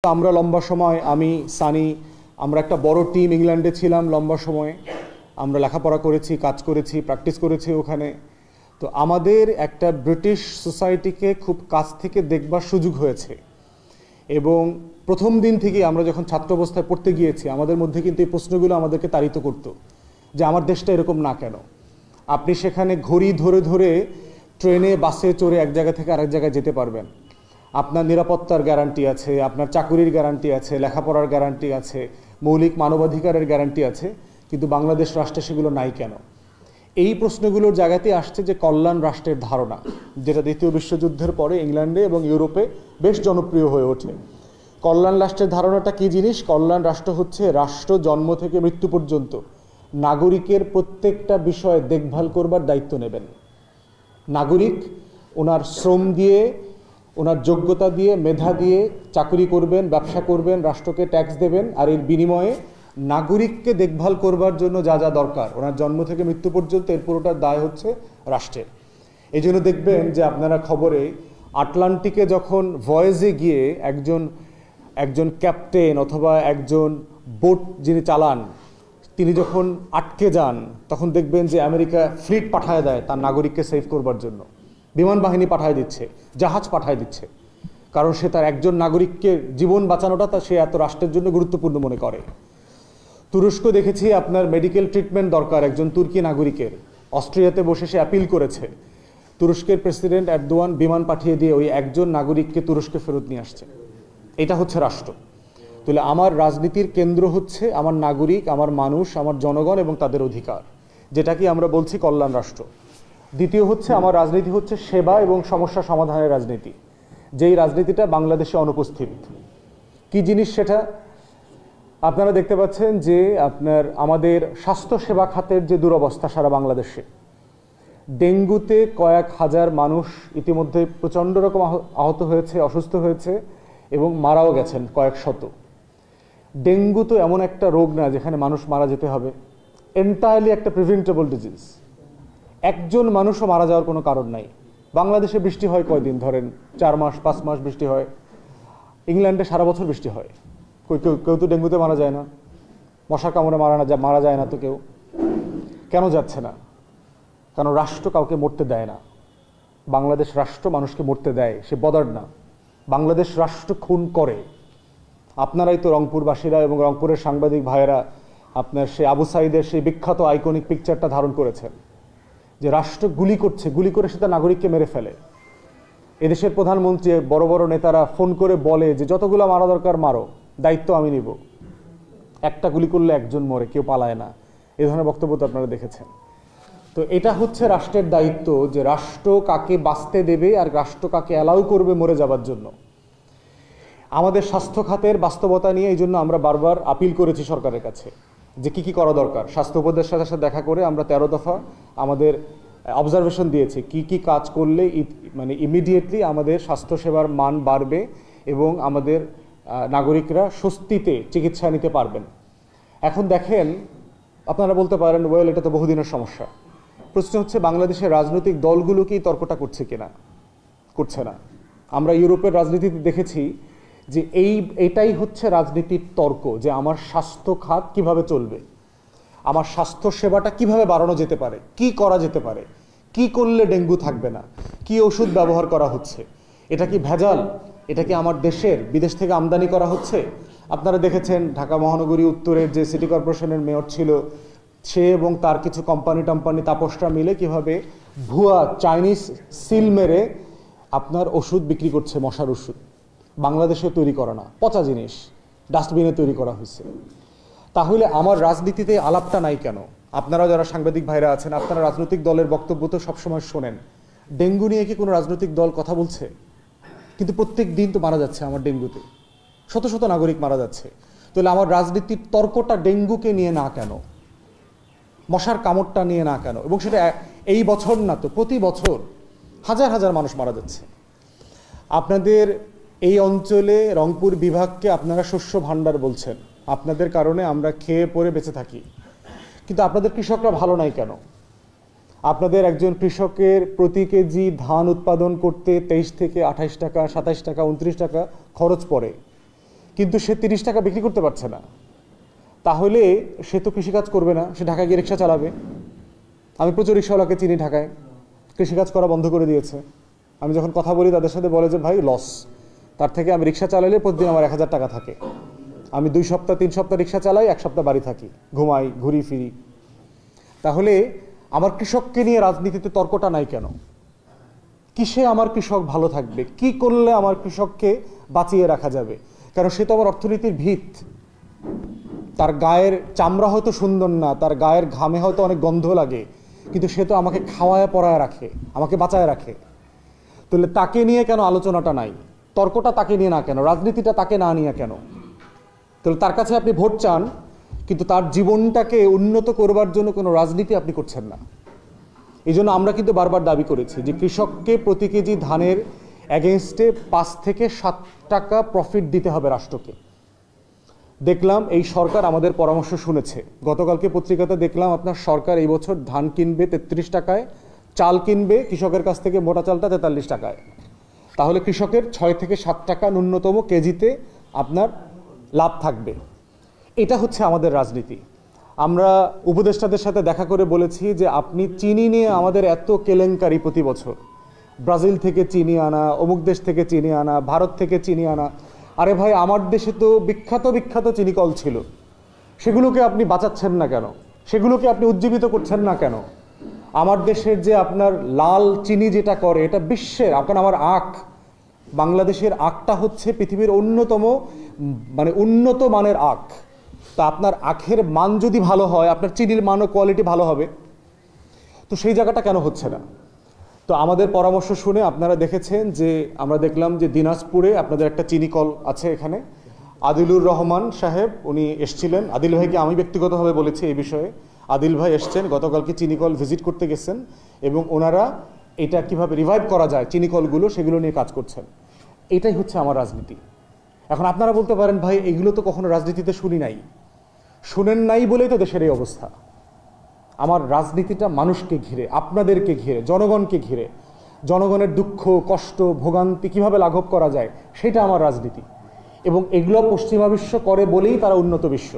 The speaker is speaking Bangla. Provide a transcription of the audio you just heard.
আমরা লম্বা সময় আমি সানি আমরা একটা বড় টিম ইংল্যান্ডে ছিলাম লম্বা সময়। আমরা লেখাপড়া করেছি, কাজ করেছি, প্র্যাকটিস করেছি ওখানে। তো আমাদের একটা ব্রিটিশ সোসাইটিকে খুব কাছ থেকে দেখবার সুযোগ হয়েছে এবং প্রথম দিন থেকে আমরা যখন ছাত্র অবস্থায় পড়তে গিয়েছি আমাদের মধ্যে কিন্তু এই প্রশ্নগুলো আমাদেরকে তাড়িত করতো যে আমার দেশটা এরকম না কেন। আপনি সেখানে ঘড়ি ধরে ধরে ট্রেনে বাসে চড়ে এক জায়গা থেকে আরেক জায়গায় যেতে পারবেন, আপনার নিরাপত্তার গ্যারান্টি আছে, আপনার চাকুরির গ্যারান্টি আছে, লেখাপড়ার গ্যারান্টি আছে, মৌলিক মানবাধিকারের গ্যারান্টি আছে, কিন্তু বাংলাদেশ রাষ্ট্রে সেগুলো নাই কেন? এই প্রশ্নগুলোর জায়গাতে আসছে যে কল্যাণ রাষ্ট্রের ধারণা, যেটা দ্বিতীয় বিশ্বযুদ্ধের পরে ইংল্যান্ডে এবং ইউরোপে বেশ জনপ্রিয় হয়ে ওঠে। কল্যাণ রাষ্ট্রের ধারণাটা কী জিনিস? কল্যাণ রাষ্ট্র হচ্ছে রাষ্ট্র জন্ম থেকে মৃত্যু পর্যন্ত নাগরিকের প্রত্যেকটা বিষয়ে দেখভাল করবার দায়িত্ব নেবেন। নাগরিক ওনার শ্রম দিয়ে, ওনার যোগ্যতা দিয়ে, মেধা দিয়ে চাকরি করবেন, ব্যবসা করবেন, রাষ্ট্রকে ট্যাক্স দেবেন, আর এর বিনিময়ে নাগরিককে দেখভাল করবার জন্য যা যা দরকার ওনার জন্ম থেকে মৃত্যু পর্যন্ত এর পুরোটার দায় হচ্ছে রাষ্ট্রের। এই জন্য দেখবেন যে আপনারা খবরে আটলান্টিকে যখন ভয়েজে গিয়ে একজন ক্যাপ্টেন অথবা একজন বোট যিনি চালান তিনি যখন আটকে যান তখন দেখবেন যে আমেরিকা ফ্লিট পাঠায় দেয় তার নাগরিককে সেভ করবার জন্য, বিমান বাহিনী পাঠায় দিচ্ছে, জাহাজ পাঠায় দিচ্ছে, কারণ সে তার একজন নাগরিককে জীবন বাঁচানোটা সে এত রাষ্ট্রের জন্য গুরুত্বপূর্ণ মনে করে। তুরস্ক দেখেছি আপনার মেডিকেল ট্রিটমেন্ট দরকার একজন তুর্কি নাগরিকের, অস্ট্রিয়াতে বসে সে অ্যাপিল করেছে, তুরস্কের প্রেসিডেন্ট এরদোয়ান বিমান পাঠিয়ে দিয়ে ওই একজন নাগরিককে তুরস্কে ফেরত নিয়ে আসছে। এটা হচ্ছে রাষ্ট্র। তাহলে আমার রাজনীতির কেন্দ্র হচ্ছে আমার নাগরিক, আমার মানুষ, আমার জনগণ এবং তাদের অধিকার, যেটাকে আমরা বলছি কল্যাণ রাষ্ট্র। দ্বিতীয় হচ্ছে আমার রাজনীতি হচ্ছে সেবা এবং সমস্যা সমাধানের রাজনীতি, যেই রাজনীতিটা বাংলাদেশে অনুপস্থিত। কি জিনিস সেটা? আপনারা দেখতে পাচ্ছেন যে আমাদের স্বাস্থ্যসেবা খাতের যে দুরবস্থা সারা বাংলাদেশে, ডেঙ্গুতে কয়েক হাজার মানুষ ইতিমধ্যে প্রচণ্ড রকম আহত হয়েছে, অসুস্থ হয়েছে এবং মারাও গেছেন কয়েক শত। ডেঙ্গু তো এমন একটা রোগ না যেখানে মানুষ মারা যেতে হবে, এন্টায়ারলি একটা প্রিভেন্টেবল ডিজিজ। একজন মানুষও মারা যাওয়ার কোনো কারণ নাই। বাংলাদেশে বৃষ্টি হয় কয়দিন, ধরেন 4 মাস 5 মাস বৃষ্টি হয়, ইংল্যান্ডে সারা বছর বৃষ্টি হয়। কেউ তো ডেঙ্গুতে মারা যায় না, মশার কামড়ে মারা যায় না তো কেউ। কেন যাচ্ছে না? কারণ রাষ্ট্র কাউকে মরতে দেয় না। বাংলাদেশ রাষ্ট্র মানুষকে মরতে দেয়, সে বদার না। বাংলাদেশ রাষ্ট্র খুন করে। আপনারাই তো রংপুরবাসীরা এবং রংপুরের সাংবাদিক ভাইয়েরা আপনার সে আবু সাইদের সেই বিখ্যাত আইকনিক পিকচারটা ধারণ করেছেন যে রাষ্ট্র গুলি করছে, গুলি করে সে তার নাগরিককে মেরে ফেলে। এদেশের প্রধানমন্ত্রী, বড় বড় নেতারা ফোন করে বলে যে যতগুলো মারা দরকার মারো, দায়িত্ব আমি নিব। একটা গুলি করলে একজন মরে, কেউ পালায় না। এই ধরনের বক্তব্য তো আপনারা দেখেছেন। তো এটা হচ্ছে রাষ্ট্রের দায়িত্ব যে রাষ্ট্র কাকে বাঁচতে দেবে আর রাষ্ট্র কাকে অ্যালাউ করবে মরে যাবার জন্য। আমাদের স্বাস্থ্য খাতের বাস্তবতা নিয়ে এই জন্য আমরা বারবার আপিল করেছি সরকারের কাছে যে কি কি করা দরকার। স্বাস্থ্য উপদেষ্টার সাথে দেখা করে আমরা 13 দফা আমাদের অবজারভেশন দিয়েছি কি কি কাজ করলে মানে ইমিডিয়েটলি আমাদের স্বাস্থ্যসেবার মান বাড়বে এবং আমাদের নাগরিকরা স্বস্তিতে চিকিৎসা নিতে পারবেন। এখন দেখেন, আপনারা বলতে পারেন ওয়েল এটা তো বহুদিনের সমস্যা। প্রশ্ন হচ্ছে বাংলাদেশের রাজনৈতিক দলগুলো কি তর্কটা করছে কিনা? করছে না। আমরা ইউরোপের রাজনীতিতে দেখেছি যে এইটাই হচ্ছে রাজনীতির তর্ক, যে আমার স্বাস্থ্য খাত কিভাবে চলবে, আমার স্বাস্থ্য সেবাটা কিভাবে বাড়ানো যেতে পারে, কি করা যেতে পারে, কি করলে ডেঙ্গু থাকবে না, কি ওষুধ ব্যবহার করা হচ্ছে, এটা কি ভেজাল, এটা কি আমার দেশের, বিদেশ থেকে আমদানি করা হচ্ছে। আপনারা দেখেছেন ঢাকা মহানগরী উত্তরের যে সিটি কর্পোরেশনের মেয়র ছিল, সে এবং তার কিছু কোম্পানি তাপসরা মিলে কিভাবে ভুয়া চাইনিজ সিল মেরে আপনার ওষুধ বিক্রি করছে, মশার ওষুধ। বাংলাদেশে তৈরি করা না, পচা জিনিস, ডাস্টবিনে তৈরি করা হয়েছে। তাহলে আমার রাজনীতিতে আলাপটা নাই কেন? আপনারা যারা সাংবাদিক ভাইরা আছেন, আপনারা রাজনৈতিক দলের বক্তব্য তো সবসময় শোনেন। ডেঙ্গু নিয়ে কি কোনো রাজনৈতিক দল কথা বলছে? কিন্তু প্রত্যেক দিন তো মারা যাচ্ছে আমার ডেঙ্গুতে, শত শত নাগরিক মারা যাচ্ছে। তাহলে আমার রাজনীতির তর্কটা ডেঙ্গুকে নিয়ে না কেন, মশার কামড়টা নিয়ে না কেন? এবং সেটা এই বছর না তো প্রতি বছর হাজার হাজার মানুষ মারা যাচ্ছে। আপনাদের এই অঞ্চলে রংপুর বিভাগকে আপনারা শস্য ভাণ্ডার বলছেন, আপনাদের কারণে আমরা খেয়ে পরে বেঁচে থাকি, কিন্তু আপনাদের কৃষকরা ভালো নাই কেন? আপনাদের একজন কৃষকের প্রতি কেজি ধান উৎপাদন করতে 23 থেকে 28 টাকা, 27 টাকা, 29 টাকা খরচ পড়ে, কিন্তু সে 30 টাকা বিক্রি করতে পারছে না, তাহলে সে তো কৃষিকাজ করবে না, সে ঢাকায় গিয়ে রিক্সা চালাবে। আমি প্রচুর রিক্সাওয়ালাকে চিনি ঢাকায়, কৃষিকাজ করা বন্ধ করে দিয়েছে। আমি যখন কথা বলি তাদের সাথে বলে যে ভাই লস, তার থেকে আমি রিক্সা চালালে প্রতিদিন আমার 1000 টাকা থাকে, আমি 2 সপ্তাহ 3 সপ্তাহ রিক্সা চালাই, 1 সপ্তাহ বাড়ি থাকি, ঘুমাই, ঘুরি ফিরি। তাহলে আমার কৃষককে নিয়ে রাজনীতিতে তর্কটা নাই কেন? কিসে আমার কৃষক ভালো থাকবে, কি করলে আমার কৃষককে বাঁচিয়ে রাখা যাবে? কারণ সে তো আমার অর্থনীতির ভিত। তার গায়ের চামড়া হয়তো সুন্দর না, তার গায়ের ঘামে হয়তো অনেক গন্ধ লাগে, কিন্তু সে তো আমাকে খাওয়ায় পরায় রাখে, আমাকে বাঁচায় রাখে। তাহলে তাকে নিয়ে কেন আলোচনাটা নাই? তর্কটা তাকে নিয়ে না কেন? রাজনীতিটা তাকে না নিয়ে কেন? তাহলে তার কাছে আপনি ভোট চান, কিন্তু তার জীবনটাকে উন্নত করবার জন্য কোনো রাজনীতি আপনি করছেন না। এই জন্য আমরা কিন্তু বারবার দাবি করেছি যে কৃষককে প্রতি কেজি ধানের এগেনস্টে 5 থেকে 7 টাকা প্রফিট দিতে হবে রাষ্ট্রকে। দেখলাম এই সরকার আমাদের পরামর্শ শুনেছে। গতকালকে পত্রিকাতে দেখলাম আপনার সরকার এই বছর ধান কিনবে 33 টাকায়, চাল কিনবে কৃষকের কাছ থেকে মোটা চালটা 43 টাকায়। তাহলে কৃষকের 6 থেকে 7 টাকা ন্যূনতম কেজিতে আপনার লাভ থাকবে। এটা হচ্ছে আমাদের রাজনীতি। আমরা উপদেষ্টাদের সাথে দেখা করে বলেছি যে আপনি চিনি নিয়ে আমাদের এত কেলেঙ্কারি প্রতি বছর, ব্রাজিল থেকে চিনি আনা, অমুক দেশ থেকে চিনি আনা, ভারত থেকে চিনি আনা। আরে ভাই, আমার দেশে তো বিখ্যাত বিখ্যাত চিনিকল ছিল, সেগুলোকে আপনি বাঁচাচ্ছেন না কেন? সেগুলোকে আপনি উজ্জীবিত করছেন না কেন? আমার দেশের যে আপনার লাল চিনি যেটা করে, এটা বিশ্বের, আপনার আমার আখ, বাংলাদেশের আখটা হচ্ছে পৃথিবীর অন্যতম উন্নত মানের আখ। তা আপনার আখের মান যদি ভালো হয়, আপনার চিনির মান ও কোয়ালিটি ভালো হবে। তো সেই জায়গাটা কেন হচ্ছে না? তো আমাদের পরামর্শ শুনে আপনারা দেখেছেন যে আমরা দেখলাম যে দিনাজপুরে আপনাদের একটা চিনি কল আছে। এখানে আদিলুর রহমান সাহেব উনি এসছিলেন। আদিল ভাইকে আমি ব্যক্তিগতভাবে বলেছি এই বিষয়ে। আদিল ভাই এসছেন, গতকালকে চিনি কল ভিজিট করতে গেছেন এবং ওনারা এটা কিভাবে রিভাইভ করা যায় চিনি কলগুলো, সেগুলো নিয়ে কাজ করছেন। এটাই হচ্ছে আমার রাজনীতি। এখন আপনারা বলতে পারেন ভাই এগুলো তো কখনো রাজনীতিতে শুনি নাই। শুনেন নাই বলেই তো দেশের এই অবস্থা। আমার রাজনীতিটা মানুষকে ঘিরে, আপনাদেরকে ঘিরে, জনগণকে ঘিরে। জনগণের দুঃখ, কষ্ট, ভোগান্তি কিভাবে লাঘব করা যায়, সেটা আমার রাজনীতি। এবং এগুলো পশ্চিমা বিশ্ব করে বলেই তারা উন্নত বিশ্ব।